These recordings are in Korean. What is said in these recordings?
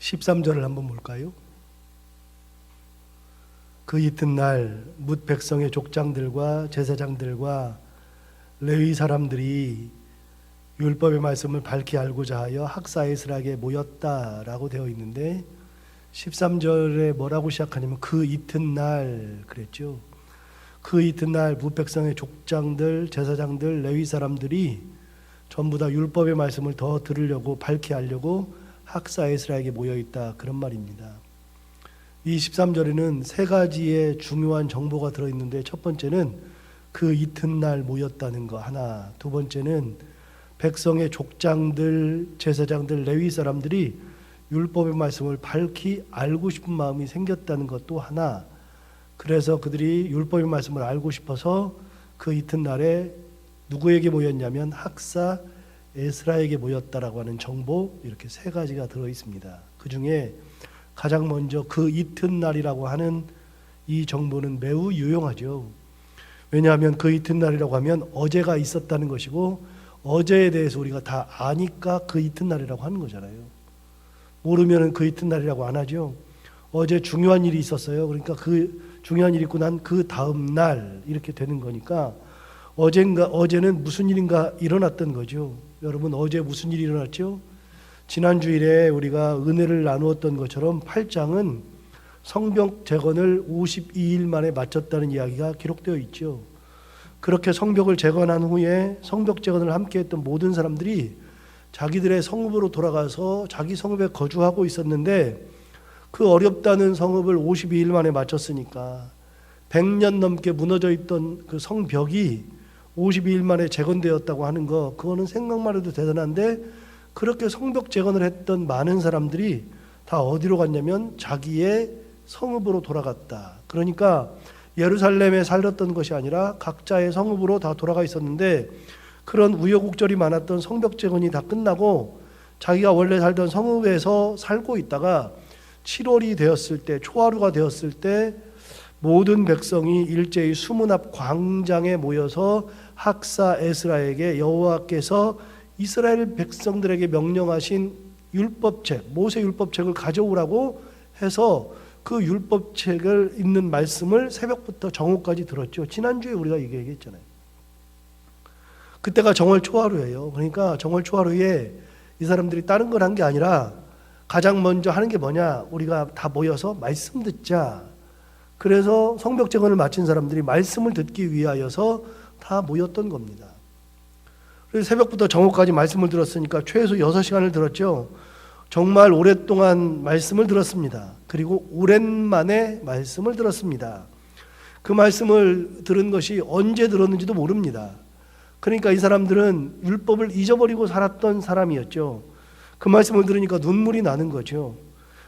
13절을 한번 볼까요? 그 이튿날 뭇 백성의 족장들과 제사장들과 레위 사람들이 율법의 말씀을 밝히 알고자 하여 학사에스라에게 모였다라고 되어 있는데 13절에 뭐라고 시작하냐면 그 이튿날 그랬죠. 그 이튿날 뭇 백성의 족장들, 제사장들, 레위 사람들이 전부 다 율법의 말씀을 더 들으려고 밝히 알려고 학사에스라에게 모여있다 그런 말입니다. 이 13절에는 세 가지의 중요한 정보가 들어있는데 첫 번째는 그 이튿날 모였다는 거 하나, 두 번째는 백성의 족장들, 제사장들, 레위 사람들이 율법의 말씀을 밝히 알고 싶은 마음이 생겼다는 것도 하나, 그래서 그들이 율법의 말씀을 알고 싶어서 그 이튿날에 누구에게 모였냐면 학사 에스라에게 모였다라고 하는 정보, 이렇게 세 가지가 들어있습니다. 그 중에 가장 먼저 그 이튿날이라고 하는 이 정보는 매우 유용하죠. 왜냐하면 그 이튿날이라고 하면 어제가 있었다는 것이고 어제에 대해서 우리가 다 아니까 그 이튿날이라고 하는 거잖아요. 모르면 그 이튿날이라고 안 하죠. 어제 중요한 일이 있었어요. 그러니까 그 중요한 일이 있고 난 그 다음 날 이렇게 되는 거니까 어제는 무슨 일인가 일어났던 거죠. 여러분 어제 무슨 일이 일어났죠? 지난 주일에 우리가 은혜를 나누었던 것처럼 8장은 성벽 재건을 52일 만에 마쳤다는 이야기가 기록되어 있죠. 그렇게 성벽을 재건한 후에 성벽 재건을 함께 했던 모든 사람들이 자기들의 성읍으로 돌아가서 자기 성읍에 거주하고 있었는데 그 어렵다는 성읍을 52일 만에 마쳤으니까 100년 넘게 무너져 있던 그 성벽이 52일 만에 재건되었다고 하는 거, 그거는 생각만 해도 대단한데 그렇게 성벽 재건을 했던 많은 사람들이 다 어디로 갔냐면 자기의 성읍으로 돌아갔다. 그러니까 예루살렘에 살았던 것이 아니라 각자의 성읍으로 다 돌아가 있었는데 그런 우여곡절이 많았던 성벽 재건이 다 끝나고 자기가 원래 살던 성읍에서 살고 있다가 7월이 되었을 때, 초하루가 되었을 때 모든 백성이 일제히 수문 앞 광장에 모여서 학사 에스라에게 여호와께서 이스라엘 백성들에게 명령하신 율법책, 모세 율법책을 가져오라고 해서 그 율법책을 읽는 말씀을 새벽부터 정오까지 들었죠. 지난주에 우리가 이게 얘기했잖아요. 그때가 정월 초하루예요. 그러니까 정월 초하루에 이 사람들이 다른 걸 한 게 아니라 가장 먼저 하는 게 뭐냐? 우리가 다 모여서 말씀 듣자. 그래서 성벽 재건을 마친 사람들이 말씀을 듣기 위하여서 다 모였던 겁니다. 그래서 새벽부터 정오까지 말씀을 들었으니까 최소 6시간을 들었죠. 정말 오랫동안 말씀을 들었습니다. 그리고 오랜만에 말씀을 들었습니다. 그 말씀을 들은 것이 언제 들었는지도 모릅니다. 그러니까 이 사람들은 율법을 잊어버리고 살았던 사람이었죠. 그 말씀을 들으니까 눈물이 나는 거죠.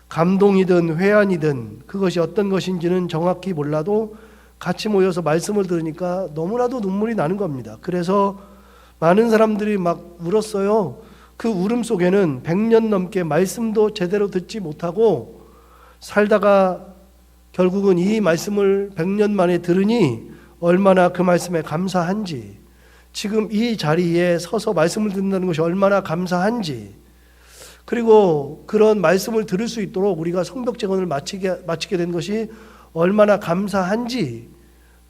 감동이든 회한이든 그것이 어떤 것인지는 정확히 몰라도 같이 모여서 말씀을 들으니까 너무나도 눈물이 나는 겁니다. 그래서 많은 사람들이 막 울었어요. 그 울음 속에는 100년 넘게 말씀도 제대로 듣지 못하고 살다가 결국은 이 말씀을 100년 만에 들으니 얼마나 그 말씀에 감사한지, 지금 이 자리에 서서 말씀을 듣는다는 것이 얼마나 감사한지, 그리고 그런 말씀을 들을 수 있도록 우리가 성벽 재건을 마치게 된 것이 얼마나 감사한지,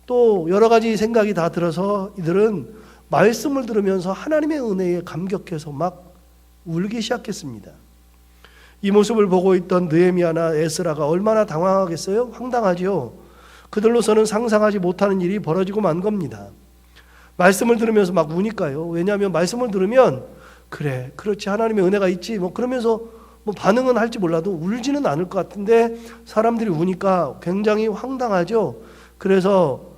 또 여러 가지 생각이 다 들어서 이들은 말씀을 들으면서 하나님의 은혜에 감격해서 막 울기 시작했습니다. 이 모습을 보고 있던 느헤미야나 에스라가 얼마나 당황하겠어요? 황당하죠. 그들로서는 상상하지 못하는 일이 벌어지고 만 겁니다. 말씀을 들으면서 막 우니까요. 왜냐하면 말씀을 들으면 그래, 그렇지, 하나님의 은혜가 있지, 그러면서 반응은 할지 몰라도 울지는 않을 것 같은데 사람들이 우니까 굉장히 황당하죠. 그래서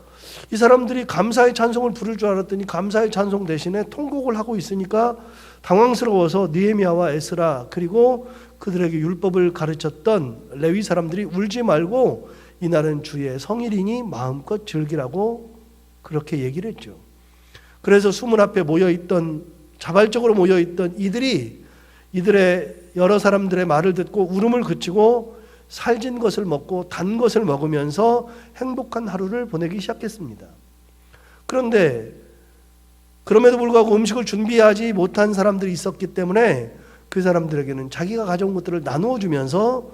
이 사람들이 감사의 찬송을 부를 줄 알았더니 감사의 찬송 대신에 통곡을 하고 있으니까 당황스러워서 느헤미야와 에스라 그리고 그들에게 율법을 가르쳤던 레위 사람들이 울지 말고 이날은 주의 성일이니 마음껏 즐기라고 그렇게 얘기를 했죠. 그래서 수문 앞에 모여있던, 자발적으로 모여있던 이들의 여러 사람들의 말을 듣고 울음을 그치고 살진 것을 먹고 단 것을 먹으면서 행복한 하루를 보내기 시작했습니다. 그런데 그럼에도 불구하고 음식을 준비하지 못한 사람들이 있었기 때문에 그 사람들에게는 자기가 가져온 것들을 나누어 주면서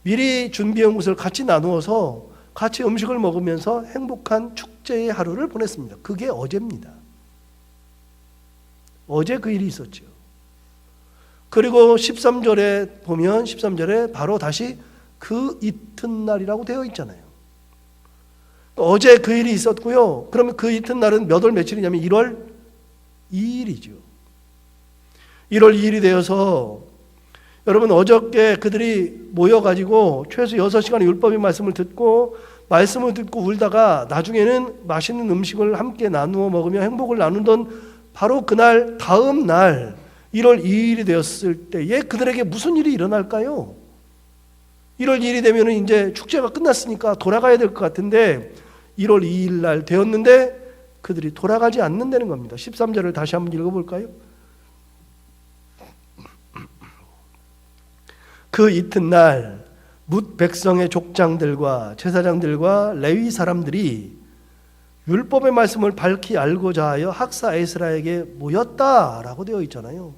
미리 준비한 것을 같이 나누어서 같이 음식을 먹으면서 행복한 축제의 하루를 보냈습니다. 그게 어제입니다. 어제 그 일이 있었죠. 그리고 13절에 보면 13절에 바로 다시 그 이튿날이라고 되어 있잖아요. 어제 그 일이 있었고요. 그러면 그 이튿날은 몇 월 며칠이냐면 1월 2일이죠. 1월 2일이 되어서 여러분 어저께 그들이 모여가지고 최소 6시간 율법의 말씀을 듣고 울다가 나중에는 맛있는 음식을 함께 나누어 먹으며 행복을 나누던 바로 그날 다음 날 1월 2일이 되었을 때에 그들에게 무슨 일이 일어날까요? 1월 2일이 되면 이제 축제가 끝났으니까 돌아가야 될 것 같은데 1월 2일 날 되었는데 그들이 돌아가지 않는다는 겁니다. 13절을 다시 한번 읽어볼까요? 그 이튿날 뭇 백성의 족장들과 제사장들과 레위 사람들이 율법의 말씀을 밝히 알고자 하여 학사 에스라에게 모였다라고 되어 있잖아요.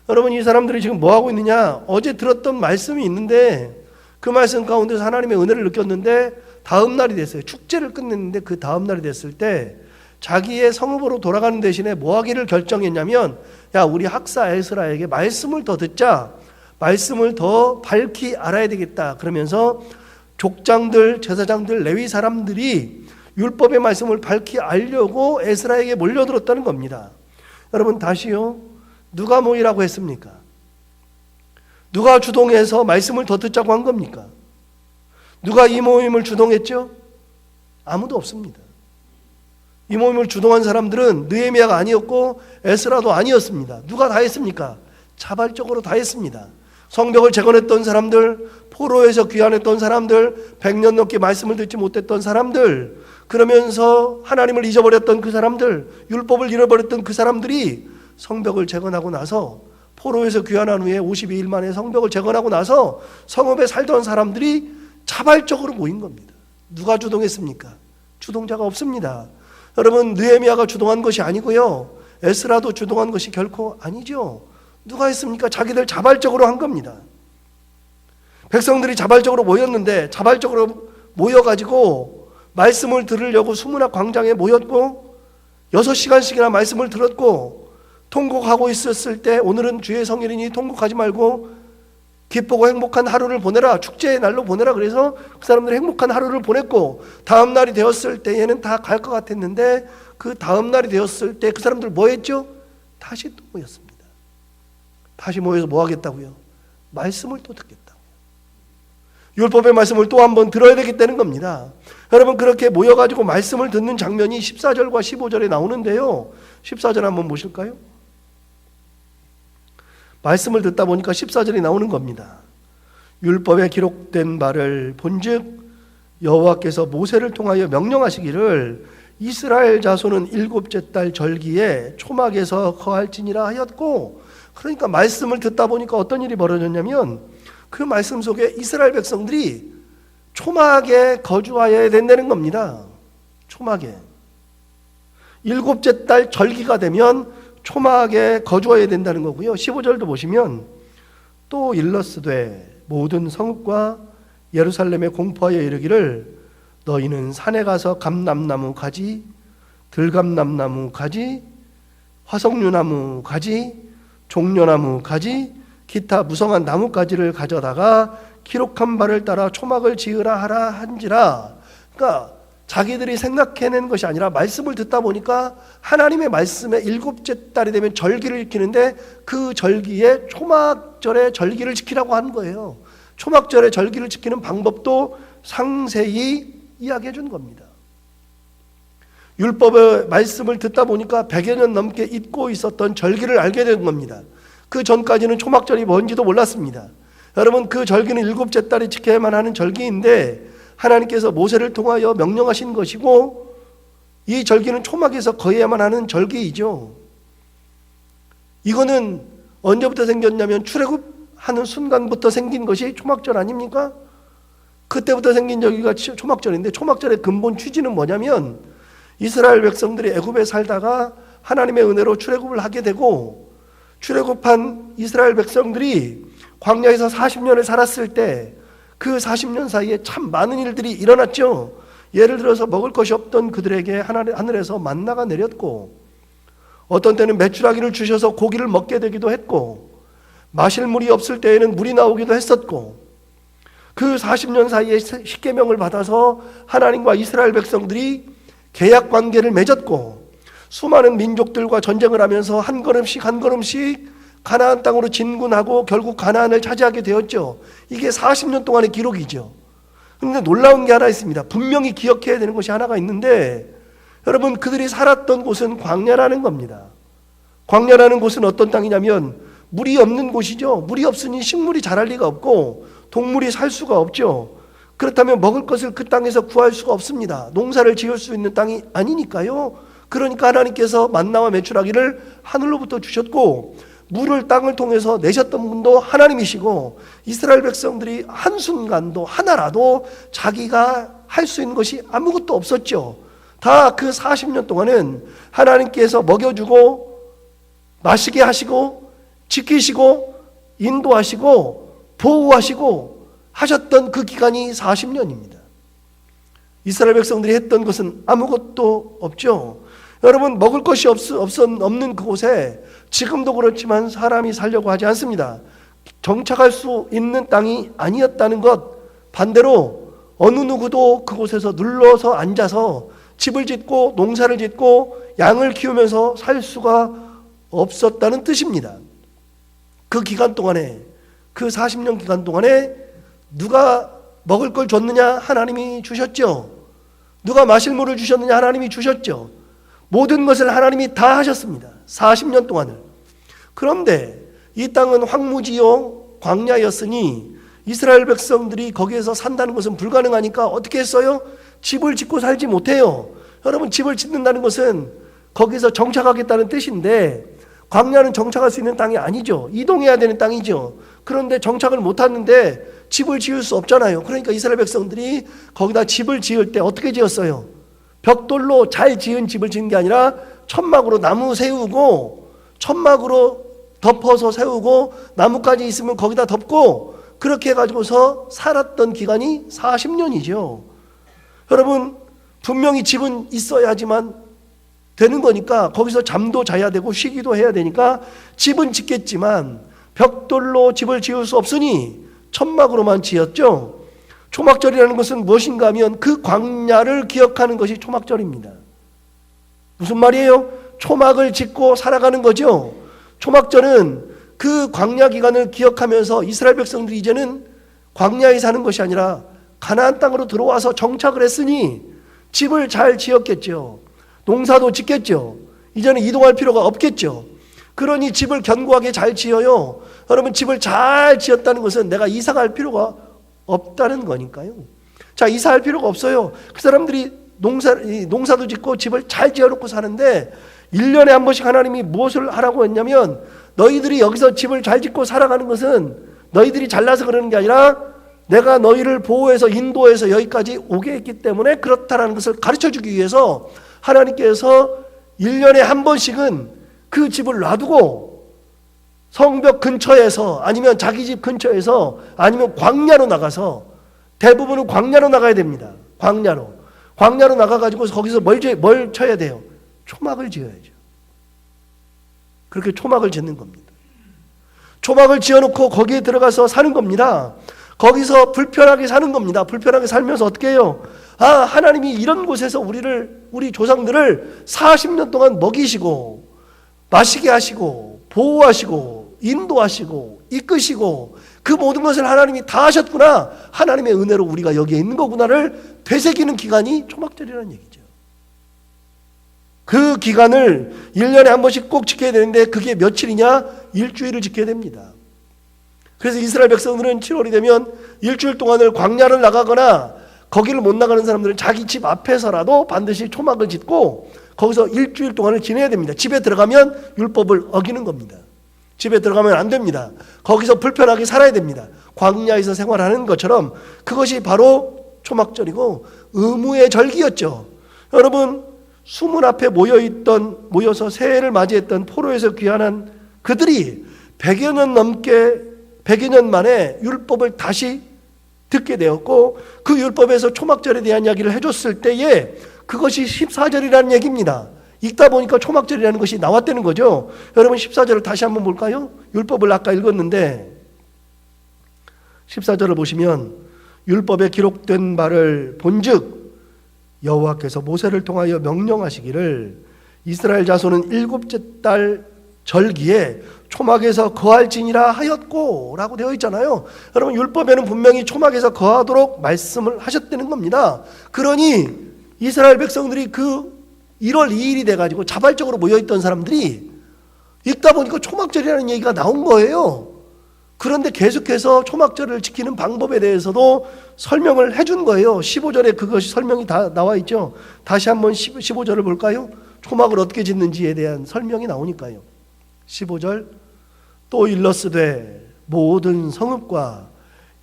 여러분 이 사람들이 지금 뭐하고 있느냐? 어제 들었던 말씀이 있는데 그 말씀 가운데서 하나님의 은혜를 느꼈는데 다음 날이 됐어요. 축제를 끝냈는데 그 다음 날이 됐을 때 자기의 성읍으로 돌아가는 대신에 뭐 하기를 결정했냐면 야 우리 학사 에스라에게 말씀을 더 듣자. 말씀을 더 밝히 알아야 되겠다. 그러면서 족장들, 제사장들, 레위 사람들이 율법의 말씀을 밝히 알려고 에스라에게 몰려들었다는 겁니다. 여러분 다시요. 누가 모이라고 했습니까? 누가 주동해서 말씀을 더 듣자고 한 겁니까? 누가 이 모임을 주동했죠? 아무도 없습니다. 이 모임을 주동한 사람들은 느헤미야가 아니었고 에스라도 아니었습니다. 누가 다 했습니까? 자발적으로 다 했습니다. 성벽을 재건했던 사람들, 포로에서 귀환했던 사람들, 100년 넘게 말씀을 듣지 못했던 사람들, 그러면서 하나님을 잊어버렸던 그 사람들, 율법을 잃어버렸던 그 사람들이 성벽을 재건하고 나서 포로에서 귀환한 후에 52일 만에 성벽을 재건하고 나서 성읍에 살던 사람들이 자발적으로 모인 겁니다. 누가 주동했습니까? 주동자가 없습니다. 여러분 느헤미야가 주동한 것이 아니고요. 에스라도 주동한 것이 결코 아니죠. 누가 했습니까? 자기들 자발적으로 한 겁니다. 백성들이 자발적으로 모였는데 자발적으로 모여가지고 말씀을 들으려고 수문학 광장에 모였고 6시간씩이나 말씀을 들었고 통곡하고 있었을 때 오늘은 주의 성일이니 통곡하지 말고 기쁘고 행복한 하루를 보내라. 축제의 날로 보내라. 그래서 그 사람들이 행복한 하루를 보냈고 다음 날이 되었을 때에는 다 갈 것 같았는데 그 다음 날이 되었을 때 그 사람들 뭐 했죠? 다시 또 모였습니다. 다시 모여서 뭐 하겠다고요? 말씀을 또 듣겠다고요. 율법의 말씀을 또 한번 들어야 되겠다는 겁니다. 여러분 그렇게 모여가지고 말씀을 듣는 장면이 14절과 15절에 나오는데요. 14절 한번 보실까요? 말씀을 듣다 보니까 14절이 나오는 겁니다. 율법에 기록된 바를 본즉 여호와께서 모세를 통하여 명령하시기를 이스라엘 자손은 7째 달 절기에 초막에서 거할지니라 하였고, 그러니까 말씀을 듣다 보니까 어떤 일이 벌어졌냐면 그 말씀 속에 이스라엘 백성들이 초막에 거주하여야 된다는 겁니다. 초막에 7째 달 절기가 되면 초막에 거주해야 된다는 거고요. 15절도 보시면 또 일러스되 모든 성읍과 예루살렘에 공포하여 이르기를 너희는 산에 가서 감람나무 가지, 들감람나무 가지, 화석류나무 가지, 종려나무 가지, 기타 무성한 나뭇가지를 가져다가 기록한 바를 따라 초막을 지으라 하라 한지라. 그러니까 자기들이 생각해낸 것이 아니라 말씀을 듣다 보니까 하나님의 말씀에 7째 달이 되면 절기를 지키는데 그 절기에 초막절의 절기를 지키라고 한 거예요. 초막절의 절기를 지키는 방법도 상세히 이야기해 준 겁니다. 율법의 말씀을 듣다 보니까 100여 년 넘게 잊고 있었던 절기를 알게 된 겁니다. 그 전까지는 초막절이 뭔지도 몰랐습니다. 여러분 그 절기는 7째 달에 지켜야만 하는 절기인데 하나님께서 모세를 통하여 명령하신 것이고 이 절기는 초막에서 거해야만 하는 절기이죠. 이거는 언제부터 생겼냐면 출애굽하는 순간부터 생긴 것이 초막절 아닙니까? 그때부터 생긴 절기가 초막절인데 초막절의 근본 취지는 뭐냐면 이스라엘 백성들이 애굽에 살다가 하나님의 은혜로 출애굽을 하게 되고 출애굽한 이스라엘 백성들이 광야에서 40년을 살았을 때 그 40년 사이에 참 많은 일들이 일어났죠. 예를 들어서 먹을 것이 없던 그들에게 하늘에서 만나가 내렸고, 어떤 때는 메추라기를 주셔서 고기를 먹게 되기도 했고, 마실 물이 없을 때에는 물이 나오기도 했었고, 그 40년 사이에 십계명을 받아서 하나님과 이스라엘 백성들이 계약 관계를 맺었고, 수많은 민족들과 전쟁을 하면서 한 걸음씩 한 걸음씩 가나안 땅으로 진군하고 결국 가나안을 차지하게 되었죠. 이게 40년 동안의 기록이죠. 그런데 놀라운 게 하나 있습니다. 분명히 기억해야 되는 것이 하나가 있는데, 여러분, 그들이 살았던 곳은 광야라는 겁니다. 광야라는 곳은 어떤 땅이냐면 물이 없는 곳이죠. 물이 없으니 식물이 자랄 리가 없고 동물이 살 수가 없죠. 그렇다면 먹을 것을 그 땅에서 구할 수가 없습니다. 농사를 지을 수 있는 땅이 아니니까요. 그러니까 하나님께서 만나와 메추라기를 하늘로부터 주셨고, 물을 땅을 통해서 내셨던 분도 하나님이시고, 이스라엘 백성들이 한순간도 하나라도 자기가 할 수 있는 것이 아무것도 없었죠. 다 그 40년 동안은 하나님께서 먹여주고 마시게 하시고 지키시고 인도하시고 보호하시고 하셨던 그 기간이 40년입니다. 이스라엘 백성들이 했던 것은 아무것도 없죠. 여러분, 먹을 것이 없는 그곳에 지금도 그렇지만 사람이 살려고 하지 않습니다. 정착할 수 있는 땅이 아니었다는 것, 반대로 어느 누구도 그곳에서 눌러서 앉아서 집을 짓고 농사를 짓고 양을 키우면서 살 수가 없었다는 뜻입니다. 그 기간 동안에, 그 40년 기간 동안에 누가 먹을 걸 줬느냐? 하나님이 주셨죠. 누가 마실 물을 주셨느냐? 하나님이 주셨죠. 모든 것을 하나님이 다 하셨습니다. 40년 동안을. 그런데 이 땅은 황무지요 광야였으니 이스라엘 백성들이 거기에서 산다는 것은 불가능하니까 어떻게 했어요? 집을 짓고 살지 못해요. 여러분, 집을 짓는다는 것은 거기서 정착하겠다는 뜻인데, 광야는 정착할 수 있는 땅이 아니죠. 이동해야 되는 땅이죠. 그런데 정착을 못하는데 집을 지을 수 없잖아요. 그러니까 이스라엘 백성들이 거기다 집을 지을 때 어떻게 지었어요? 벽돌로 잘 지은 집을 지은 게 아니라 천막으로 나무 세우고, 천막으로 덮어서 세우고, 나무까지 있으면 거기다 덮고, 그렇게 해가지고서 살았던 기간이 40년이죠. 여러분, 분명히 집은 있어야지만 되는 거니까 거기서 잠도 자야 되고 쉬기도 해야 되니까 집은 짓겠지만 벽돌로 집을 지을 수 없으니 천막으로만 지었죠. 초막절이라는 것은 무엇인가 하면 그 광야를 기억하는 것이 초막절입니다. 무슨 말이에요? 초막을 짓고 살아가는 거죠. 초막절은 그 광야 기간을 기억하면서 이스라엘 백성들이 이제는 광야에 사는 것이 아니라 가나안 땅으로 들어와서 정착을 했으니 집을 잘 지었겠죠. 농사도 짓겠죠. 이제는 이동할 필요가 없겠죠. 그러니 집을 견고하게 잘 지어요. 여러분, 집을 잘 지었다는 것은 내가 이사갈 필요가 없다는 거니까요. 자, 이사할 필요가 없어요. 그 사람들이 농사도 짓고 집을 잘 지어놓고 사는데 1년에 한 번씩 하나님이 무엇을 하라고 했냐면, 너희들이 여기서 집을 잘 짓고 살아가는 것은 너희들이 잘나서 그러는 게 아니라 내가 너희를 보호해서 인도해서 여기까지 오게 했기 때문에 그렇다라는 것을 가르쳐주기 위해서 하나님께서 1년에 한 번씩은 그 집을 놔두고 성벽 근처에서, 아니면 자기 집 근처에서, 아니면 광야로 나가서, 대부분은 광야로 나가야 됩니다. 광야로 나가가지고 거기서 뭘 쳐야 돼요? 초막을 지어야죠. 그렇게 초막을 짓는 겁니다. 초막을 지어놓고 거기에 들어가서 사는 겁니다. 거기서 불편하게 사는 겁니다. 불편하게 살면서 어떻게 해요? 하나님이 이런 곳에서 우리 조상들을 40년 동안 먹이시고 마시게 하시고 보호하시고 인도하시고 이끄시고 그 모든 것을 하나님이 다 하셨구나, 하나님의 은혜로 우리가 여기에 있는 거구나를 되새기는 기간이 초막절이라는 얘기죠. 그 기간을 1년에 한 번씩 꼭 지켜야 되는데 그게 며칠이냐? 일주일을 지켜야 됩니다. 그래서 이스라엘 백성들은 7월이 되면 일주일 동안을 광야를 나가거나, 거기를 못 나가는 사람들은 자기 집 앞에서라도 반드시 초막을 짓고 거기서 일주일 동안을 지내야 됩니다. 집에 들어가면 율법을 어기는 겁니다. 집에 들어가면 안 됩니다. 거기서 불편하게 살아야 됩니다. 광야에서 생활하는 것처럼 그것이 바로 초막절이고 의무의 절기였죠. 여러분, 수문 앞에 모여서 새해를 맞이했던 포로에서 귀환한 그들이 100여 년 만에 율법을 다시 듣게 되었고 그 율법에서 초막절에 대한 이야기를 해줬을 때에 그것이 14절이라는 얘기입니다. 읽다 보니까 초막절이라는 것이 나왔다는 거죠. 여러분 14절을 다시 한번 볼까요? 율법을 아까 읽었는데 14절을 보시면 율법에 기록된 바를 본즉 여호와께서 모세를 통하여 명령하시기를 이스라엘 자손은 일곱째 달 절기에 초막에서 거할지니라 하였고 라고 되어 있잖아요. 여러분 율법에는 분명히 초막에서 거하도록 말씀을 하셨다는 겁니다. 그러니 이스라엘 백성들이 그 1월 2일이 돼가지고 자발적으로 모여있던 사람들이 읽다 보니까 초막절이라는 얘기가 나온 거예요. 그런데 계속해서 초막절을 지키는 방법에 대해서도 설명을 해준 거예요. 15절에 그것이 설명이 다 나와 있죠. 다시 한번 15절을 볼까요? 초막을 어떻게 짓는지에 대한 설명이 나오니까요. 15절 또 일러스되 모든 성읍과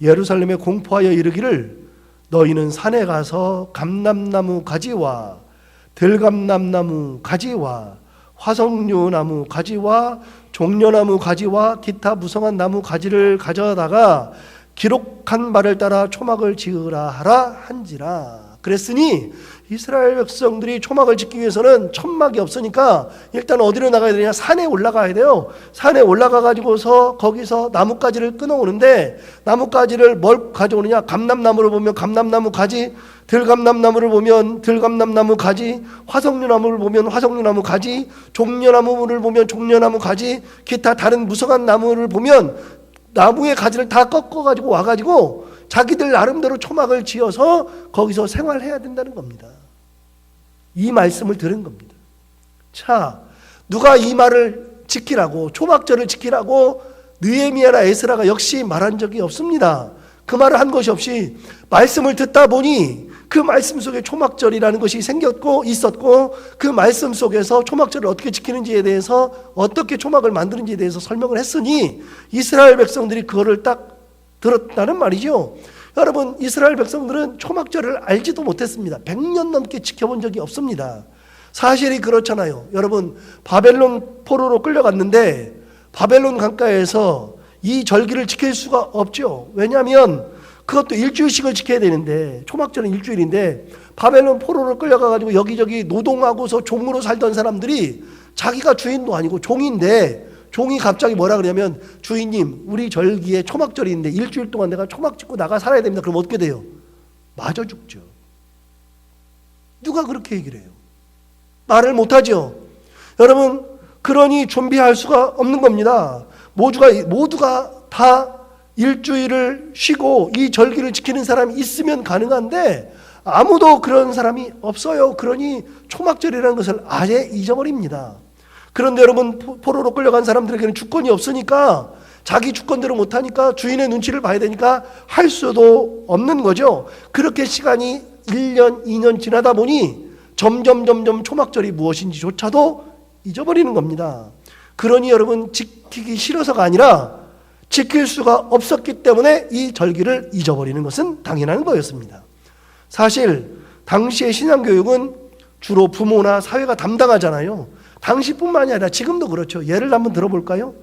예루살렘에 공포하여 이르기를 너희는 산에 가서 감람나무 가지와 들감람나무 가지와 화석류나무 가지와 종려나무 가지와 기타 무성한 나무 가지를 가져다가 기록한 바를 따라 초막을 지으라 하라 한지라. 그랬으니 이스라엘 백성들이 초막을 짓기 위해서는 천막이 없으니까 일단 어디로 나가야 되냐? 산에 올라가야 돼요. 산에 올라가 가지고서 거기서 나뭇가지를 끊어오는데 나뭇가지를 뭘 가져오느냐? 감람나무를 보면 감람나무 가지, 들감람나무를 보면 들감람나무 가지, 화석류나무를 보면 화석류나무 가지, 종려나무를 보면 종려나무 가지, 기타 다른 무성한 나무를 보면 나무의 가지를 다 꺾어가지고 와가지고 자기들 나름대로 초막을 지어서 거기서 생활해야 된다는 겁니다. 이 말씀을 들은 겁니다. 자, 누가 이 말을 지키라고 초막절을 지키라고 느헤미야나 에스라가 역시 말한 적이 없습니다. 그 말을 한 것이 없이 말씀을 듣다 보니 그 말씀 속에 초막절이라는 것이 생겼고 있었고 그 말씀 속에서 초막절을 어떻게 지키는지에 대해서 어떻게 초막을 만드는지에 대해서 설명을 했으니 이스라엘 백성들이 그거를 딱 들었다는 말이죠. 여러분 이스라엘 백성들은 초막절을 알지도 못했습니다. 100년 넘게 지켜본 적이 없습니다. 사실이 그렇잖아요. 여러분 바벨론 포로로 끌려갔는데 바벨론 강가에서 이 절기를 지킬 수가 없죠. 왜냐하면 그것도 일주일씩을 지켜야 되는데 초막절은 일주일인데 바벨론 포로로 끌려가가지고 여기저기 노동하고서 종으로 살던 사람들이 자기가 주인도 아니고 종인데 종이 갑자기 뭐라 그러냐면 주인님 우리 절기에 초막절이 있는데 일주일 동안 내가 초막 짓고 나가 살아야 됩니다. 그럼 어떻게 돼요? 맞아 죽죠. 누가 그렇게 얘기를 해요? 말을 못하죠. 여러분 그러니 준비할 수가 없는 겁니다. 모두가 다 일주일을 쉬고 이 절기를 지키는 사람이 있으면 가능한데 아무도 그런 사람이 없어요. 그러니 초막절이라는 것을 아예 잊어버립니다. 그런데 여러분 포로로 끌려간 사람들에게는 주권이 없으니까 자기 주권대로 못하니까 주인의 눈치를 봐야 되니까 할 수도 없는 거죠. 그렇게 시간이 1년 2년 지나다 보니 점점 초막절이 무엇인지조차도 잊어버리는 겁니다. 그러니 여러분 지키기 싫어서가 아니라 지킬 수가 없었기 때문에 이 절기를 잊어버리는 것은 당연한 거였습니다. 사실 당시의 신앙교육은 주로 부모나 사회가 담당하잖아요. 당시뿐만이 아니라 지금도 그렇죠. 예를 한번 들어볼까요?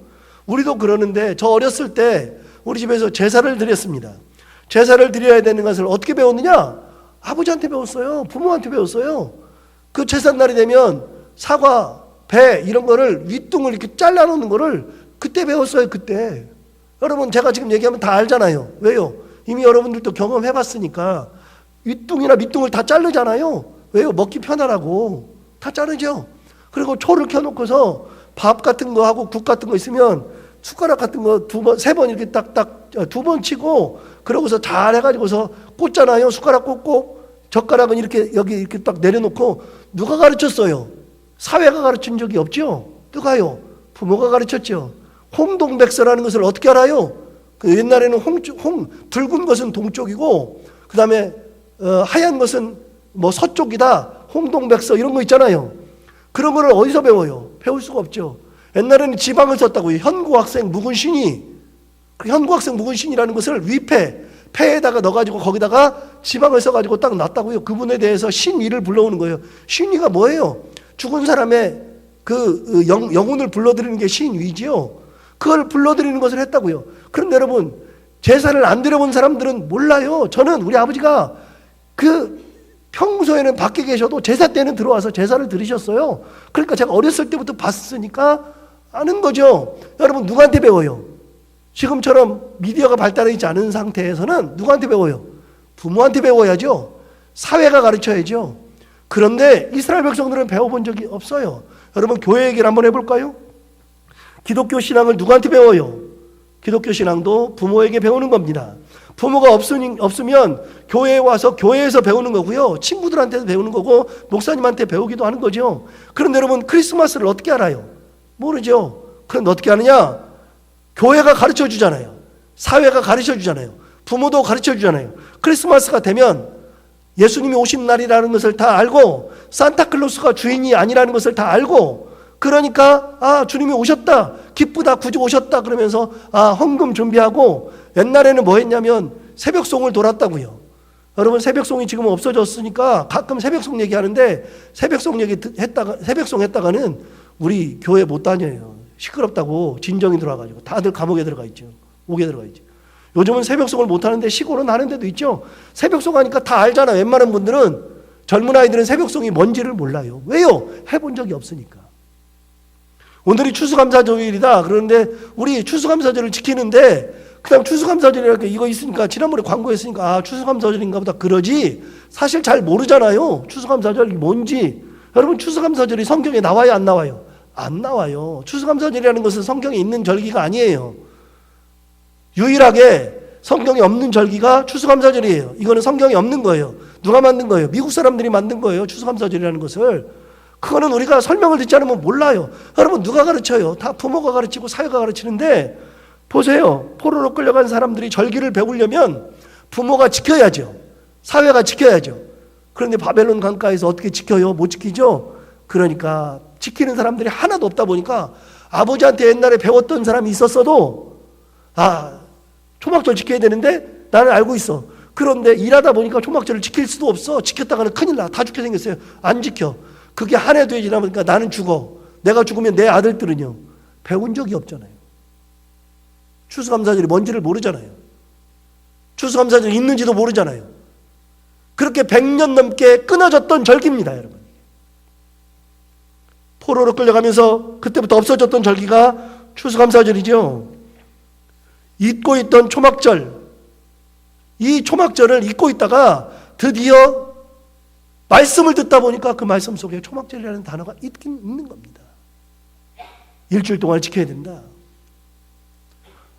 우리도 그러는데 저 어렸을 때 우리 집에서 제사를 드렸습니다. 제사를 드려야 되는 것을 어떻게 배웠느냐? 아버지한테 배웠어요. 부모한테 배웠어요. 그 제삿날이 되면 사과, 배 이런 거를 윗둥을 이렇게 잘라놓는 거를 그때 배웠어요. 그때. 여러분 제가 지금 얘기하면 다 알잖아요. 왜요? 이미 여러분들도 경험해봤으니까 윗둥이나 밑둥을 다 자르잖아요. 왜요? 먹기 편하라고 다 자르죠. 그리고 초를 켜놓고서 밥 같은 거 하고 국 같은 거 있으면 숟가락 같은 거 2번, 3번 이렇게 딱딱 2번 치고 그러고서 잘 해가지고서 꽂잖아요. 숟가락 꽂고 젓가락은 이렇게 여기 이렇게 딱 내려놓고 누가 가르쳤어요? 사회가 가르친 적이 없죠. 누가요? 부모가 가르쳤죠. 홍동백서라는 것을 어떻게 알아요? 그 옛날에는 붉은 것은 동쪽이고 그 다음에 하얀 것은 뭐 서쪽이다. 홍동백서 이런 거 있잖아요. 그런 거를 어디서 배워요? 배울 수가 없죠. 옛날에는 지방을 썼다고요. 현구학생 묵은신이 그 현구학생 묵은신이라는 것을 위패 폐에다가 넣어가지고 거기다가 지방을 써가지고 딱 놨다고요. 그분에 대해서 신위를 불러오는 거예요. 신위가 뭐예요? 죽은 사람의 영혼을 불러들이는 게 신위지요. 그걸 불러들이는 것을 했다고요. 그런데 여러분, 제사를 안 드려본 사람들은 몰라요. 저는 우리 아버지가 평소에는 밖에 계셔도 제사 때는 들어와서 제사를 드리셨어요. 그러니까 제가 어렸을 때부터 봤으니까 아는 거죠. 여러분, 누구한테 배워요? 지금처럼 미디어가 발달해 있지 않은 상태에서는 누구한테 배워요? 부모한테 배워야죠. 사회가 가르쳐야죠. 그런데 이스라엘 백성들은 배워본 적이 없어요. 여러분, 교회 얘기를 한번 해볼까요? 기독교 신앙을 누구한테 배워요? 기독교 신앙도 부모에게 배우는 겁니다. 부모가 없으면 교회에 와서 교회에서 배우는 거고요. 친구들한테도 배우는 거고 목사님한테 배우기도 하는 거죠. 그런데 여러분, 크리스마스를 어떻게 알아요? 모르죠. 그런데 어떻게 아느냐? 교회가 가르쳐 주잖아요. 사회가 가르쳐 주잖아요. 부모도 가르쳐 주잖아요. 크리스마스가 되면 예수님이 오신 날이라는 것을 다 알고 산타클로스가 주인이 아니라는 것을 다 알고, 그러니까 주님이 오셨다, 기쁘다, 구주 오셨다 그러면서 헌금 준비하고, 옛날에는 뭐 했냐면 새벽송을 돌았다고요. 여러분, 새벽송이 지금 없어졌으니까 가끔 새벽송 얘기하는데, 새벽송 했다가는 우리 교회 못 다녀요. 시끄럽다고 진정이 들어와가지고 다들 감옥에 들어가 있죠. 옥에 들어가 있죠. 요즘은 새벽송을 못 하는데 시골은 하는 데도 있죠. 새벽송 하니까 다 알잖아. 웬만한 분들은, 젊은 아이들은 새벽송이 뭔지를 몰라요. 왜요? 해본 적이 없으니까. 오늘이 추수감사절이다. 그런데 우리 추수감사절을 지키는데 그냥 추수감사절이라는 게 이거 있으니까, 지난번에 광고했으니까 추수감사절인가 보다 그러지, 사실 잘 모르잖아요. 추수감사절이 뭔지. 여러분, 추수감사절이 성경에 나와요, 안 나와요? 안 나와요. 추수감사절이라는 것은 성경에 있는 절기가 아니에요. 유일하게 성경에 없는 절기가 추수감사절이에요. 이거는 성경에 없는 거예요. 누가 만든 거예요? 미국 사람들이 만든 거예요. 추수감사절이라는 것을. 그거는 우리가 설명을 듣지 않으면 몰라요. 여러분, 누가 가르쳐요? 다 부모가 가르치고 사회가 가르치는데, 보세요. 포로로 끌려간 사람들이 절기를 배우려면 부모가 지켜야죠. 사회가 지켜야죠. 그런데 바벨론 강가에서 어떻게 지켜요? 못 지키죠? 그러니까 지키는 사람들이 하나도 없다 보니까, 아버지한테 옛날에 배웠던 사람이 있었어도 초막절 지켜야 되는데 나는 알고 있어. 그런데 일하다 보니까 초막절을 지킬 수도 없어. 지켰다가는 큰일 나. 다 죽게 생겼어요. 안 지켜. 그게 한 해 뒤에 지나보니까 나는 죽어. 내가 죽으면 내 아들들은요. 배운 적이 없잖아요. 추수감사절이 뭔지를 모르잖아요. 추수감사절이 있는지도 모르잖아요. 그렇게 100년 넘게 끊어졌던 절기입니다, 여러분. 포로로 끌려가면서 그때부터 없어졌던 절기가 추수감사절이죠. 잊고 있던 초막절, 이 초막절을 잊고 있다가 드디어 말씀을 듣다 보니까 그 말씀 속에 초막절이라는 단어가 있긴 있는 겁니다. 일주일 동안 지켜야 된다.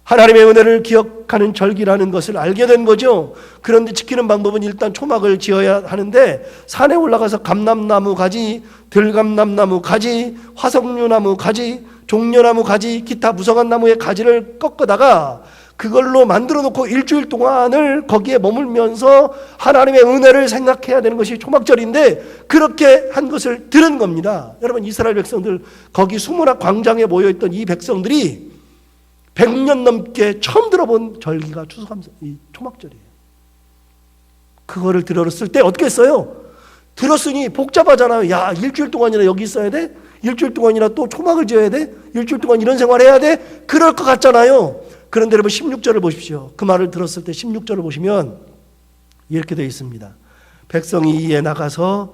하나님의 은혜를 기억하는 절기라는 것을 알게 된 거죠. 그런데 지키는 방법은 일단 초막을 지어야 하는데, 산에 올라가서 감람나무 가지, 들감람나무 가지, 화석류나무 가지, 종려나무 가지, 기타 무성한 나무의 가지를 꺾어다가 그걸로 만들어 놓고 일주일 동안을 거기에 머물면서 하나님의 은혜를 생각해야 되는 것이 초막절인데, 그렇게 한 것을 들은 겁니다. 여러분, 이스라엘 백성들, 거기 수문학 광장에 모여있던 이 백성들이 100년 넘게 처음 들어본 절기가 초막절이에요. 그거를 들었을 때 어떻게 했어요? 들었으니 복잡하잖아요. 야, 일주일 동안이나 여기 있어야 돼? 일주일 동안이나 또 초막을 지어야 돼? 일주일 동안 이런 생활 해야 돼? 그럴 것 같잖아요. 그런데 여러분, 16절을 보십시오. 그 말을 들었을 때 16절을 보시면 이렇게 되어 있습니다. 백성이 이에 나가서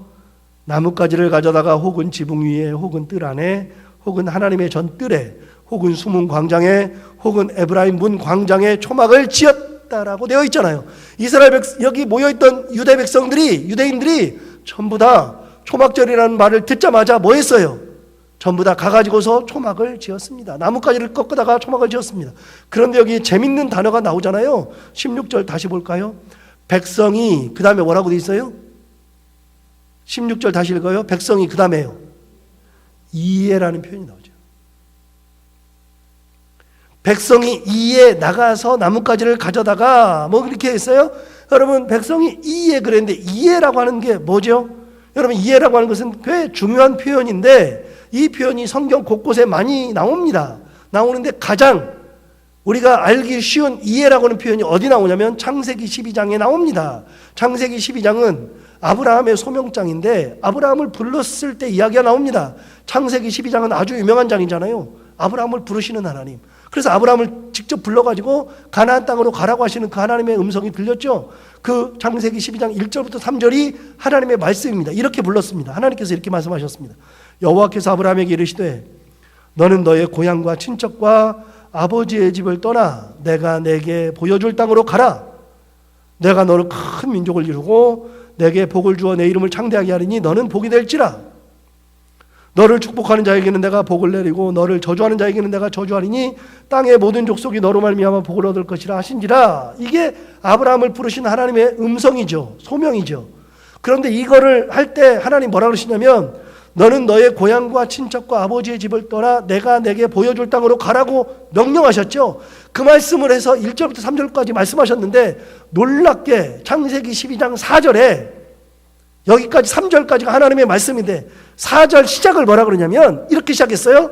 나뭇가지를 가져다가 혹은 지붕 위에, 혹은 뜰 안에, 혹은 하나님의 전뜰에, 혹은 수문 광장에, 혹은 에브라임 문 광장에 초막을 지었다라고 되어 있잖아요. 이스라엘 여기 모여있던 유대인들이 전부 다 초막절이라는 말을 듣자마자 뭐 했어요? 전부 다 가가지고서 초막을 지었습니다. 나뭇가지를 꺾다가 초막을 지었습니다. 그런데 여기 재밌는 단어가 나오잖아요. 16절 다시 볼까요? 백성이, 그 다음에 뭐라고 되어 있어요? 16절 다시 읽어요. 백성이 그 다음에요. 이에라는 표현이 나오죠. 백성이 이에 나가서 나뭇가지를 가져다가 뭐 그렇게 했어요? 여러분, 백성이 이에 그랬는데, 이에라고 하는 게 뭐죠? 여러분, 이에라고 하는 것은 꽤 중요한 표현인데, 이 표현이 성경 곳곳에 많이 나옵니다. 나오는데 가장 우리가 알기 쉬운 이해라고 하는 표현이 어디 나오냐면 창세기 12장에 나옵니다. 창세기 12장은 아브라함의 소명장인데 아브라함을 불렀을 때 이야기가 나옵니다. 창세기 12장은 아주 유명한 장이잖아요. 아브라함을 부르시는 하나님. 그래서 아브라함을 직접 불러가지고 가나안 땅으로 가라고 하시는 그 하나님의 음성이 들렸죠. 그 창세기 12장 1절부터 3절이 하나님의 말씀입니다. 이렇게 불렀습니다. 하나님께서 이렇게 말씀하셨습니다. 여호와께서 아브라함에게 이르시되 너는 너의 고향과 친척과 아버지의 집을 떠나 내가 내게 보여줄 땅으로 가라. 내가 너를 큰 민족을 이루고 내게 복을 주어 내 이름을 창대하게 하리니 너는 복이 될지라. 너를 축복하는 자에게는 내가 복을 내리고 너를 저주하는 자에게는 내가 저주하리니 땅의 모든 족속이 너로 말미암아 복을 얻을 것이라 하신지라. 이게 아브라함을 부르신 하나님의 음성이죠. 소명이죠. 그런데 이거를 할 때 하나님 뭐라 그러시냐면 너는 너의 고향과 친척과 아버지의 집을 떠나 내가 내게 보여줄 땅으로 가라고 명령하셨죠. 그 말씀을 해서 1절부터 3절까지 말씀하셨는데 놀랍게 창세기 12장 4절에 여기까지 3절까지가 하나님의 말씀인데 4절 시작을 뭐라 그러냐면 이렇게 시작했어요.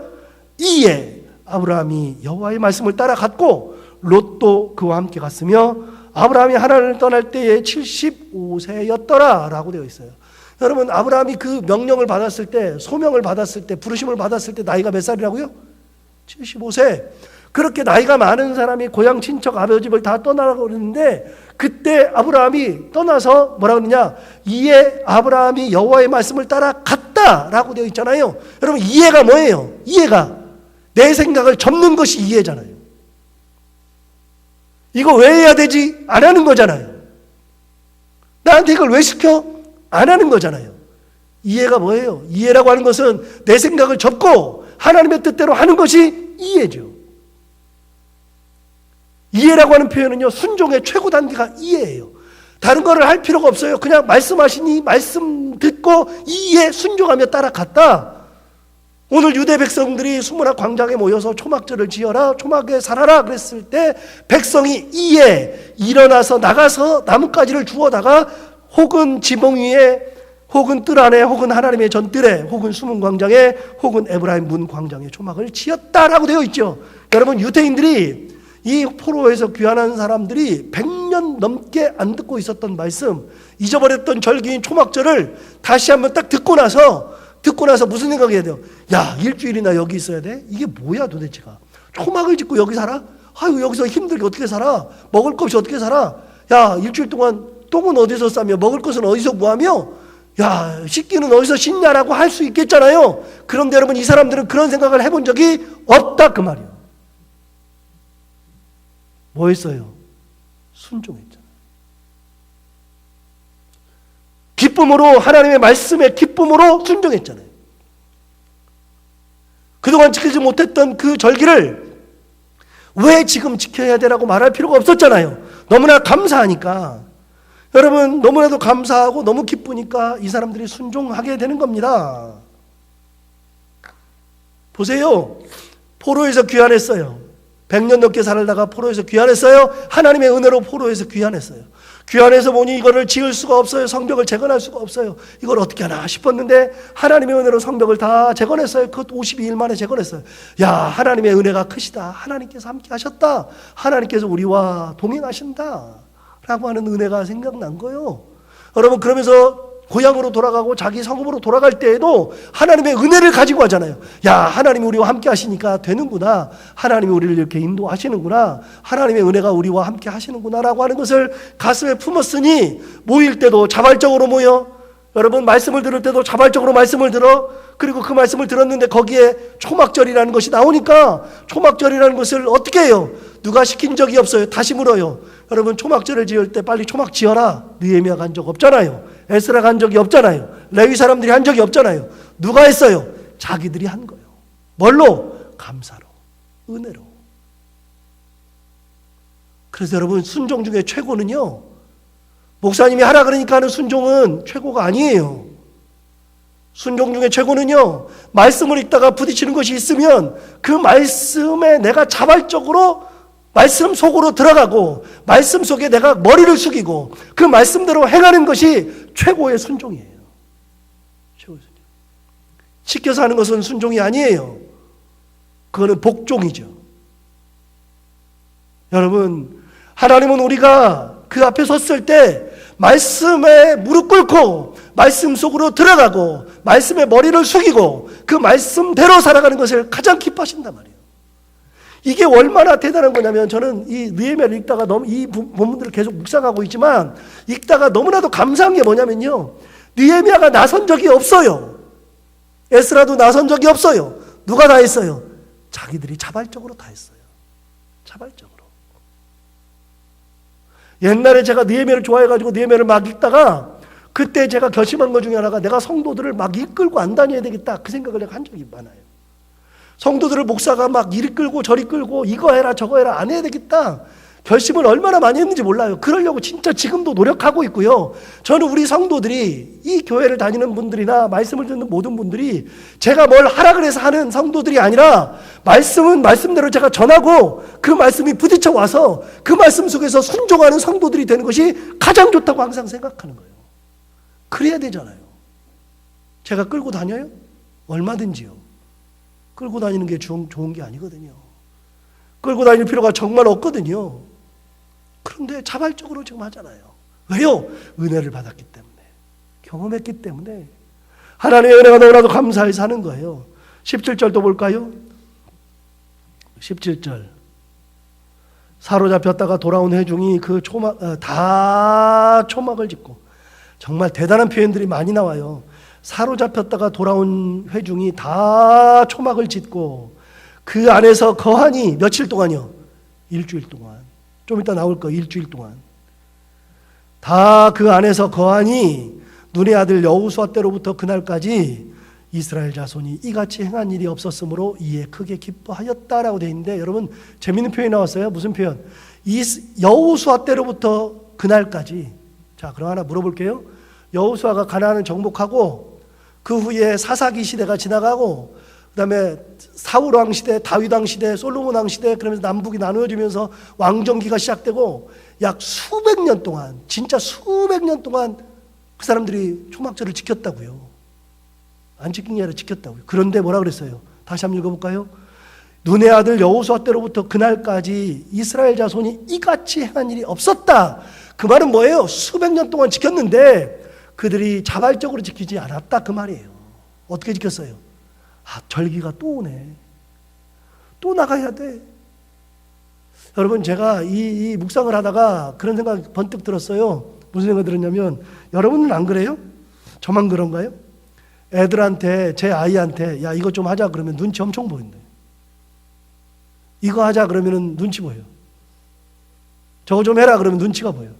이에 아브라함이 여호와의 말씀을 따라 갔고 롯도 그와 함께 갔으며 아브라함이 하나님을 떠날 때에 75세였더라 라고 되어 있어요. 여러분 아브라함이 그 명령을 받았을 때 소명을 받았을 때 부르심을 받았을 때 나이가 몇 살이라고요? 75세. 그렇게 나이가 많은 사람이 고향 친척 아버지 집을 다 떠나라고 그랬는데 그때 아브라함이 떠나서 뭐라 그러냐 이에 아브라함이 여호와의 말씀을 따라 갔다라고 되어 있잖아요. 여러분 이해가 뭐예요? 이해가 내 생각을 접는 것이 이해잖아요. 이거 왜 해야 되지? 안 하는 거잖아요. 나한테 이걸 왜 시켜? 안 하는 거잖아요. 이해가 뭐예요? 이해라고 하는 것은 내 생각을 접고 하나님의 뜻대로 하는 것이 이해죠. 이해라고 하는 표현은요, 순종의 최고 단계가 이해예요. 다른 거를 할 필요가 없어요. 그냥 말씀하시니 말씀 듣고 이해 순종하며 따라갔다. 오늘 유대 백성들이 수문학 광장에 모여서 초막절을 지어라, 초막에 살아라 그랬을 때 백성이 이해 일어나서 나가서 나뭇가지를 주워다가 혹은 지붕 위에 혹은 뜰 안에 혹은 하나님의 전뜰에 혹은 수문 광장에 혹은 에브라임 문 광장에 초막을 지었다라고 되어 있죠. 여러분 유대인들이 이 포로에서 귀환한 사람들이 100년 넘게 안 듣고 있었던 말씀, 잊어버렸던 절기인 초막절을 다시 한번 딱 듣고 나서 무슨 생각이 해야 돼요? 야, 일주일이나 여기 있어야 돼? 이게 뭐야 도대체가? 초막을 짓고 여기 살아? 아유, 여기서 힘들게 어떻게 살아? 먹을 것 없이 어떻게 살아? 야, 일주일 동안 똥은 어디서 싸며 먹을 것은 어디서 구하며 야, 씻기는 어디서 씻냐라고 할 수 있겠잖아요. 그런데 여러분 이 사람들은 그런 생각을 해본 적이 없다 그 말이에요. 뭐 했어요? 순종했잖아요. 기쁨으로 하나님의 말씀에 기쁨으로 순종했잖아요. 그동안 지키지 못했던 그 절기를 왜 지금 지켜야 되라고 말할 필요가 없었잖아요. 너무나 감사하니까. 여러분 너무나도 감사하고 너무 기쁘니까 이 사람들이 순종하게 되는 겁니다. 보세요. 포로에서 귀환했어요. 100년 넘게 살다가 포로에서 귀환했어요. 하나님의 은혜로 포로에서 귀환했어요. 귀환해서 보니 이거를 지을 수가 없어요. 성벽을 재건할 수가 없어요. 이걸 어떻게 하나 싶었는데 하나님의 은혜로 성벽을 다 재건했어요. 그것 52일 만에 재건했어요. 야, 하나님의 은혜가 크시다. 하나님께서 함께 하셨다. 하나님께서 우리와 동행하신다 라고 하는 은혜가 생각난 거예요. 여러분 그러면서 고향으로 돌아가고 자기 성읍으로 돌아갈 때에도 하나님의 은혜를 가지고 하잖아요. 야, 하나님이 우리와 함께 하시니까 되는구나. 하나님이 우리를 이렇게 인도하시는구나. 하나님의 은혜가 우리와 함께 하시는구나 라고 하는 것을 가슴에 품었으니 모일 때도 자발적으로 모여. 여러분 말씀을 들을 때도 자발적으로 말씀을 들어. 그리고 그 말씀을 들었는데 거기에 초막절이라는 것이 나오니까 초막절이라는 것을 어떻게 해요? 누가 시킨 적이 없어요. 다시 물어요. 여러분 초막절을 지을 때 빨리 초막 지어라. 느헤미야 간 적 없잖아요. 에스라 간 적이 없잖아요. 레위 사람들이 한 적이 없잖아요. 누가 했어요? 자기들이 한 거예요. 뭘로? 감사로, 은혜로. 그래서 여러분 순종 중에 최고는요, 목사님이 하라 그러니까 하는 순종은 최고가 아니에요. 순종 중에 최고는요, 말씀을 읽다가 부딪히는 것이 있으면 그 말씀에 내가 자발적으로 말씀 속으로 들어가고 말씀 속에 내가 머리를 숙이고 그 말씀대로 행하는 것이 최고의 순종이에요. 최고의 순종. 시켜서 하는 것은 순종이 아니에요. 그거는 복종이죠. 여러분, 하나님은 우리가 그 앞에 섰을 때 말씀에 무릎 꿇고 말씀 속으로 들어가고 말씀에 머리를 숙이고 그 말씀대로 살아가는 것을 가장 기뻐하신단 말이에요. 이게 얼마나 대단한 거냐면, 저는 이 느헤미야를 읽다가 이 본문들을 계속 묵상하고 있지만 읽다가 너무나도 감사한 게 뭐냐면요, 느헤미야가 나선 적이 없어요. 에스라도 나선 적이 없어요. 누가 다 했어요? 자기들이 자발적으로 다 했어요. 자발적으로. 옛날에 제가 느헤미야를 좋아해가지고 느헤미야를 막 읽다가 그때 제가 결심한 것 중에 하나가 내가 성도들을 막 이끌고 안 다녀야 되겠다, 그 생각을 내가 한 적이 많아요. 성도들을 목사가 막 이리 끌고 저리 끌고 이거 해라 저거 해라 안 해야 되겠다 결심을 얼마나 많이 했는지 몰라요. 그러려고 진짜 지금도 노력하고 있고요. 저는 우리 성도들이, 이 교회를 다니는 분들이나 말씀을 듣는 모든 분들이 제가 뭘 하라 그래서 하는 성도들이 아니라 말씀은 말씀대로 제가 전하고 그 말씀이 부딪혀 와서 그 말씀 속에서 순종하는 성도들이 되는 것이 가장 좋다고 항상 생각하는 거예요. 그래야 되잖아요. 제가 끌고 다녀요? 얼마든지요. 끌고 다니는 게 좋은 게 아니거든요. 끌고 다닐 필요가 정말 없거든요. 그런데 자발적으로 지금 하잖아요. 왜요? 은혜를 받았기 때문에, 경험했기 때문에 하나님의 은혜가 너무나도 감사히 사는 거예요. 17절도 볼까요? 17절. 사로잡혔다가 돌아온 회중이 그 다 초막을 짓고, 정말 대단한 표현들이 많이 나와요. 사로잡혔다가 돌아온 회중이 다 초막을 짓고 그 안에서 거하니, 며칠 동안요? 일주일 동안. 좀 이따 나올 거예요. 일주일 동안. 다 그 안에서 거하니 눈의 아들 여호수아 때로부터 그날까지 이스라엘 자손이 이같이 행한 일이 없었으므로 이에 크게 기뻐하였다라고 되어 있는데, 여러분 재밌는 표현이 나왔어요. 무슨 표현? 여호수아 때로부터 그날까지. 자, 그럼 하나 물어볼게요. 여호수아가 가나안을 정복하고 그 후에 사사기 시대가 지나가고 그 다음에 사울왕 시대, 다윗왕 시대, 솔로몬왕 시대, 그러면서 남북이 나누어지면서 왕정기가 시작되고 약 수백 년 동안, 진짜 수백 년 동안 그 사람들이 초막절을 지켰다고요. 안 지킨 게 아니라 지켰다고요. 그런데 뭐라 그랬어요? 다시 한번 읽어볼까요? 눈의 아들 여호수아 때로부터 그날까지 이스라엘 자손이 이같이 행한 일이 없었다. 그 말은 뭐예요? 수백 년 동안 지켰는데 그들이 자발적으로 지키지 않았다, 그 말이에요. 어떻게 지켰어요? 절기가 또 오네. 또 나가야 돼. 여러분, 제가 이 묵상을 하다가 그런 생각이 번뜩 들었어요. 무슨 생각이 들었냐면, 여러분은 안 그래요? 저만 그런가요? 애들한테, 제 아이한테 야 이거 좀 하자 그러면 눈치 엄청 보인대. 이거 하자 그러면 눈치 보여요. 저거 좀 해라 그러면 눈치가 보여요.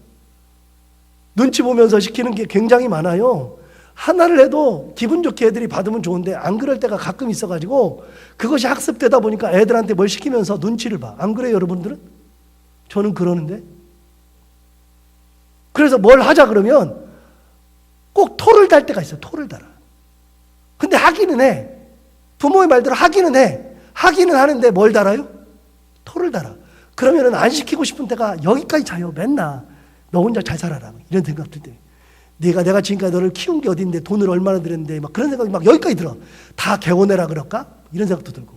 눈치 보면서 시키는 게 굉장히 많아요. 하나를 해도 기분 좋게 애들이 받으면 좋은데 안 그럴 때가 가끔 있어가지고 그것이 학습되다 보니까 애들한테 뭘 시키면서 눈치를 봐. 안 그래요, 여러분들은? 저는 그러는데. 그래서 뭘 하자 그러면 꼭 토를 달 때가 있어요. 토를 달아. 근데 하기는 해. 부모의 말대로 하기는 해. 하기는 하는데 뭘 달아요? 토를 달아. 그러면은 안 시키고 싶은 때가 여기까지 자요. 맨날. 너 혼자 잘 살아라. 이런 생각 들 때. 내가 지금까지 너를 키운 게 어딘데, 돈을 얼마나 들였는데, 막 그런 생각이 막 여기까지 들어. 다 개고내라 그럴까? 이런 생각도 들고.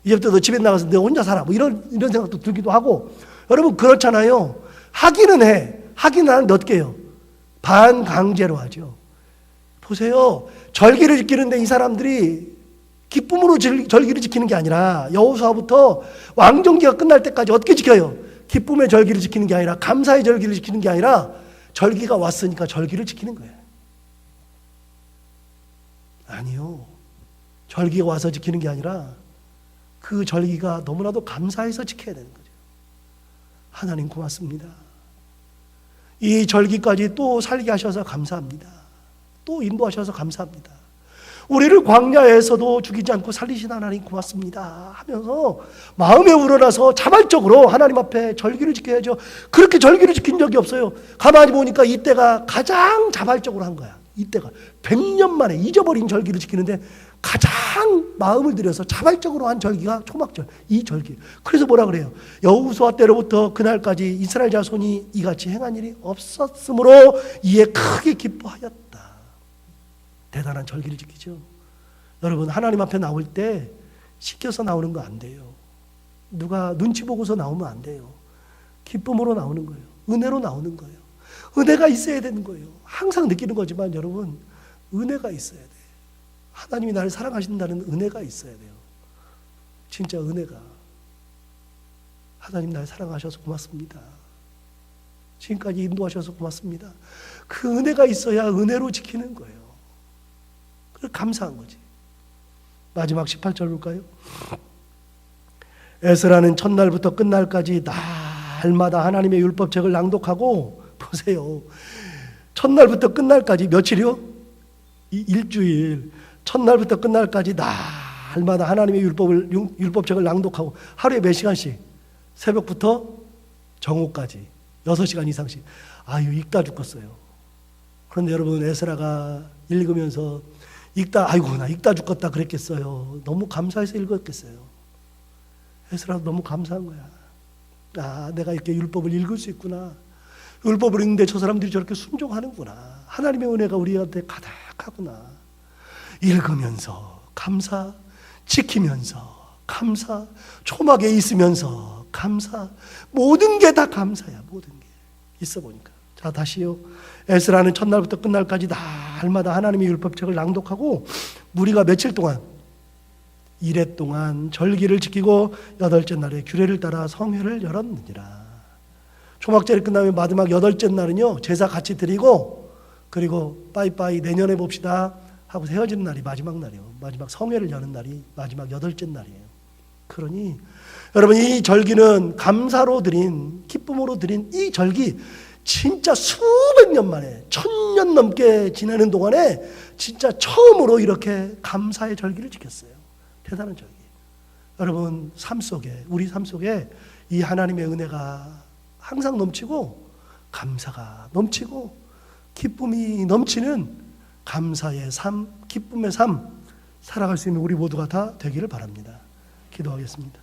이제부터 너 집에 나가서 너 혼자 살아. 뭐 이런 생각도 들기도 하고. 여러분, 그렇잖아요. 하기는 해. 하기는 하는데 어떻게 해요? 반강제로 하죠. 보세요. 절기를 지키는데 이 사람들이 기쁨으로 절기를 지키는 게 아니라 여호수아부터 왕정기가 끝날 때까지 어떻게 지켜요? 기쁨의 절기를 지키는 게 아니라, 감사의 절기를 지키는 게 아니라, 절기가 왔으니까 절기를 지키는 거예요. 아니요. 절기가 와서 지키는 게 아니라 그 절기가 너무나도 감사해서 지켜야 되는 거죠. 하나님 고맙습니다. 이 절기까지 또 살게 하셔서 감사합니다. 또 인도하셔서 감사합니다. 우리를 광야에서도 죽이지 않고 살리신 하나님 고맙습니다 하면서 마음에 우러나서 자발적으로 하나님 앞에 절기를 지켜야죠. 그렇게 절기를 지킨 적이 없어요. 가만히 보니까 이때가 가장 자발적으로 한 거야. 이때가 100년 만에 잊어버린 절기를 지키는데 가장 마음을 들여서 자발적으로 한 절기가 초막절, 이 절기. 그래서 뭐라 그래요? 여호수아 때로부터 그날까지 이스라엘 자손이 이같이 행한 일이 없었으므로 이에 크게 기뻐하였다. 대단한 절기를 지키죠. 여러분, 하나님 앞에 나올 때 시켜서 나오는 거 안 돼요. 누가 눈치 보고서 나오면 안 돼요. 기쁨으로 나오는 거예요. 은혜로 나오는 거예요. 은혜가 있어야 되는 거예요. 항상 느끼는 거지만 여러분, 은혜가 있어야 돼요. 하나님이 나를 사랑하신다는 은혜가 있어야 돼요. 진짜 은혜가. 하나님 나를 사랑하셔서 고맙습니다. 지금까지 인도하셔서 고맙습니다. 그 은혜가 있어야 은혜로 지키는 거예요. 그래서 감사한 거지. 마지막 18절 볼까요? 에스라는 첫날부터 끝날까지 날마다 하나님의 율법책을 낭독하고, 보세요. 첫날부터 끝날까지 며칠이요? 일주일. 첫날부터 끝날까지 날마다 하나님의 율법책을 낭독하고, 하루에 몇 시간씩? 새벽부터 정오까지 6시간 이상씩. 아유, 읽다 죽겠어요. 그런데 여러분, 에스라가 읽으면서 아이고 나 읽다 죽겠다 그랬겠어요. 너무 감사해서 읽었겠어요. 에스라도 너무 감사한 거야. 아, 내가 이렇게 율법을 읽을 수 있구나. 율법을 읽는데 저 사람들이 저렇게 순종하는구나. 하나님의 은혜가 우리한테 가득하구나. 읽으면서 감사, 지키면서 감사, 초막에 있으면서 감사, 모든 게 다 감사야. 모든 게 있어 보니까. 자, 다시요. 에스라는 첫날부터 끝날까지 날마다 하나님의 율법책을 낭독하고, 무리가 며칠 동안? 1회 동안 절기를 지키고 8째 날에 규례를 따라 성회를 열었느니라. 초막절이 끝나면 마지막 8째 날은요, 제사 같이 드리고, 그리고 빠이빠이 내년에 봅시다 하고 헤어지는 날이 마지막 날이에요. 마지막 성회를 여는 날이 마지막 8째 날이에요. 그러니 여러분, 이 절기는 감사로 드린, 기쁨으로 드린 이 절기, 진짜 수백 년 만에, 1000년 넘게 지내는 동안에 진짜 처음으로 이렇게 감사의 절기를 지켰어요. 대단한 절기. 여러분, 삶 속에, 우리 삶 속에 이 하나님의 은혜가 항상 넘치고, 감사가 넘치고, 기쁨이 넘치는 감사의 삶, 기쁨의 삶 살아갈 수 있는 우리 모두가 다 되기를 바랍니다. 기도하겠습니다.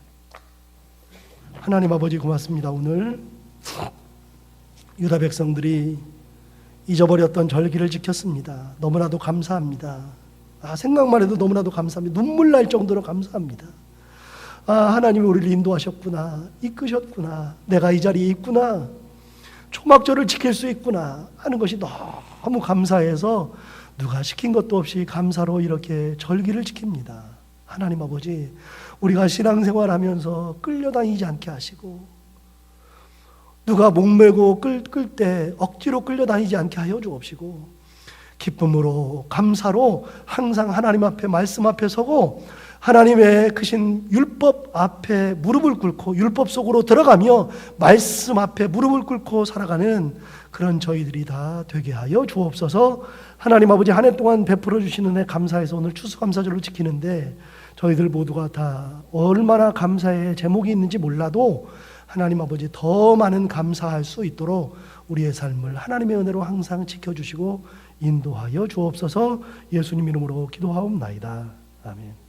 하나님 아버지, 고맙습니다. 오늘 유다 백성들이 잊어버렸던 절기를 지켰습니다. 너무나도 감사합니다. 생각만 해도 너무나도 감사합니다. 눈물 날 정도로 감사합니다. 하나님이 우리를 인도하셨구나, 이끄셨구나, 내가 이 자리에 있구나, 초막절을 지킬 수 있구나 하는 것이 너무 감사해서 누가 시킨 것도 없이 감사로 이렇게 절기를 지킵니다. 하나님 아버지, 우리가 신앙생활하면서 끌려다니지 않게 하시고, 누가 목매고 끌 때 억지로 끌려다니지 않게 하여 주옵시고, 기쁨으로 감사로 항상 하나님 앞에, 말씀 앞에 서고 하나님의 크신 율법 앞에 무릎을 꿇고 율법 속으로 들어가며 말씀 앞에 무릎을 꿇고 살아가는 그런 저희들이 다 되게 하여 주옵소서. 하나님 아버지, 한 해 동안 베풀어 주시는 은혜 감사해서 오늘 추수감사절을 지키는데 저희들 모두가 다 얼마나 감사의 제목이 있는지 몰라도 하나님 아버지, 더 많은 감사할 수 있도록 우리의 삶을 하나님의 은혜로 항상 지켜주시고 인도하여 주옵소서. 예수님 이름으로 기도하옵나이다. 아멘.